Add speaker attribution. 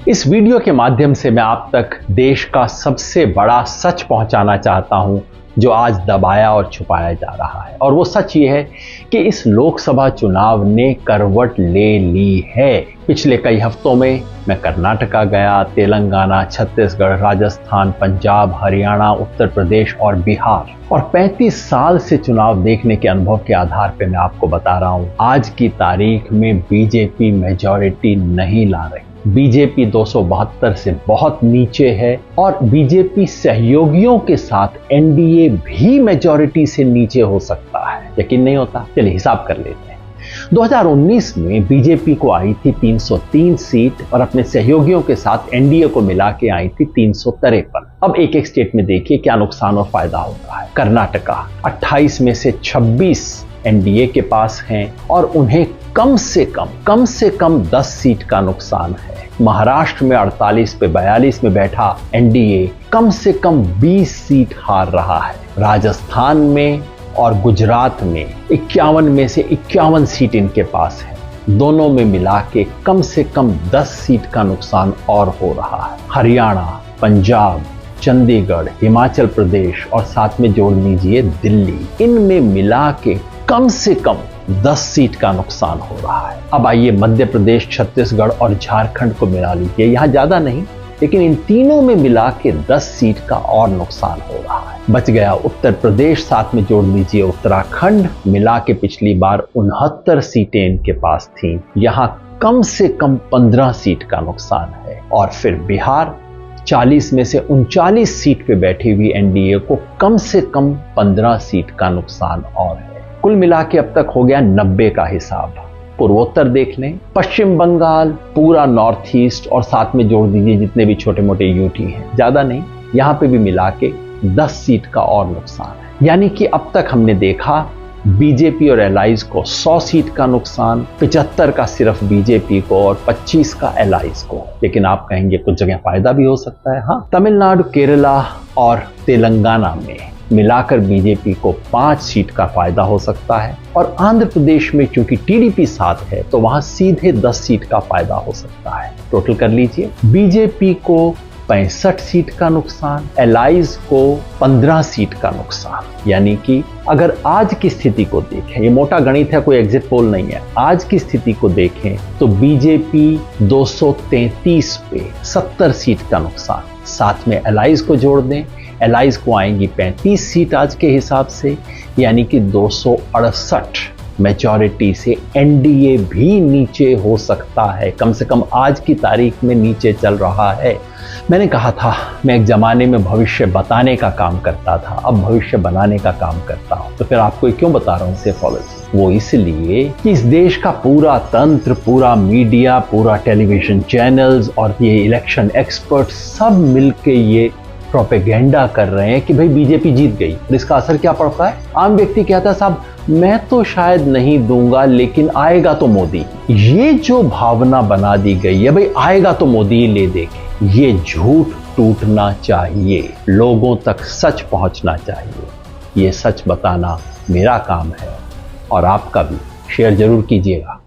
Speaker 1: इस वीडियो के माध्यम से मैं आप तक देश का सबसे बड़ा सच पहुंचाना चाहता हूं जो आज दबाया और छुपाया जा रहा है। और वो सच ये है कि इस लोकसभा चुनाव ने करवट ले ली है। पिछले कई हफ्तों में मैं कर्नाटका गया, तेलंगाना, छत्तीसगढ़, राजस्थान, पंजाब, हरियाणा, उत्तर प्रदेश और बिहार, और 35 साल से चुनाव देखने के अनुभव के आधार पर मैं आपको बता रहा हूं, आज की तारीख में बीजेपी मेजॉरिटी नहीं ला रही। बीजेपी 272 से बहुत नीचे है और बीजेपी सहयोगियों के साथ एनडीए भी मेजॉरिटी से नीचे हो सकता है। यकीन नहीं होता? चलिए हिसाब कर लेते हैं। 2019 में बीजेपी को आई थी 303 सीट और अपने सहयोगियों के साथ एनडीए को मिला के आई थी 353। अब एक एक स्टेट में देखिए क्या नुकसान और फायदा होता है। कर्नाटका 28 में से 26 एनडीए के पास हैं और उन्हें कम से कम 10 सीट का नुकसान है। महाराष्ट्र में 48 पे 42 में बैठा एनडीए कम से कम 20 सीट हार रहा है। राजस्थान में और गुजरात में 51 में से 51 सीट इनके पास है। दोनों में मिला के कम से कम 10 सीट का नुकसान और हो रहा है। हरियाणा, पंजाब, चंडीगढ़, हिमाचल प्रदेश और साथ में जोड़ लीजिए दिल्ली, इनमें मिला के कम से कम 10 सीट का नुकसान हो रहा है। अब आइए मध्य प्रदेश, छत्तीसगढ़ और झारखंड को मिला लीजिए। यहां ज्यादा नहीं, लेकिन इन तीनों में मिला के 10 सीट का और नुकसान हो रहा है। बच गया उत्तर प्रदेश, साथ में जोड़ लीजिए उत्तराखंड, मिला के पिछली बार 69 सीटें इनके पास थी, यहां कम से कम 15 सीट का नुकसान है। और फिर बिहार 40 में से 39 सीट पे बैठी हुई एनडीए को कम से कम 15 सीट का नुकसान और है। कुल मिला के अब तक हो गया 90 का हिसाब। पूर्वोत्तर देख लें, पश्चिम बंगाल, पूरा नॉर्थ ईस्ट और साथ में जोड़ दीजिए जितने भी छोटे मोटे यूटी हैं, ज्यादा नहीं, यहां पे भी मिला के 10 सीट का और नुकसान है। यानी कि अब तक हमने देखा बीजेपी और एलाइज को 100 सीट का नुकसान, 75 का सिर्फ बीजेपी को और 25 का एलाइज को। लेकिन आप कहेंगे कुछ जगह फायदा भी हो सकता है। हाँ, तमिलनाडु, केरला और तेलंगाना में मिलाकर बीजेपी को 5 सीट का फायदा हो सकता है। और आंध्र प्रदेश में चूंकि टीडीपी साथ है तो वहां सीधे 10 सीट का फायदा हो सकता है। टोटल कर लीजिए, बीजेपी को 65 सीट का नुकसान, एलाइज को 15 सीट का नुकसान। यानी कि अगर आज की स्थिति को देखें, ये मोटा गणित है, कोई एग्जिट पोल नहीं है, आज की स्थिति को देखें तो बीजेपी 233 पे 70 सीट का नुकसान, साथ में एलाइज को जोड़ दें, एलाइज को आएंगी 35 सीट आज के हिसाब से, यानी कि 268 मेजॉरिटी से एनडीए भी नीचे हो सकता है। कम से कम आज की तारीख में नीचे चल रहा है। मैंने कहा था मैं एक जमाने में भविष्य बताने का काम करता था, अब भविष्य बनाने का काम करता हूं। तो फिर आपको क्यों बता रहा हूं सेफोलॉजी? वो इसलिए कि इस देश का पूरा तंत्र, पूरा मीडिया, पूरा टेलीविजन चैनल्स और ये इलेक्शन एक्सपर्ट सब मिलके ये प्रोपेगेंडा कर रहे हैं कि भाई बीजेपी जीत गई। और इसका असर क्या पड़ता है? आम व्यक्ति कहता है साहब मैं तो शायद नहीं दूंगा लेकिन आएगा तो मोदी। ये जो भावना बना दी गई है भाई आएगा तो मोदी ले देंगे, ये झूठ टूटना चाहिए, लोगों तक सच पहुंचना चाहिए। ये सच बताना मेरा काम है और आपका भी। शेयर जरूर कीजिएगा।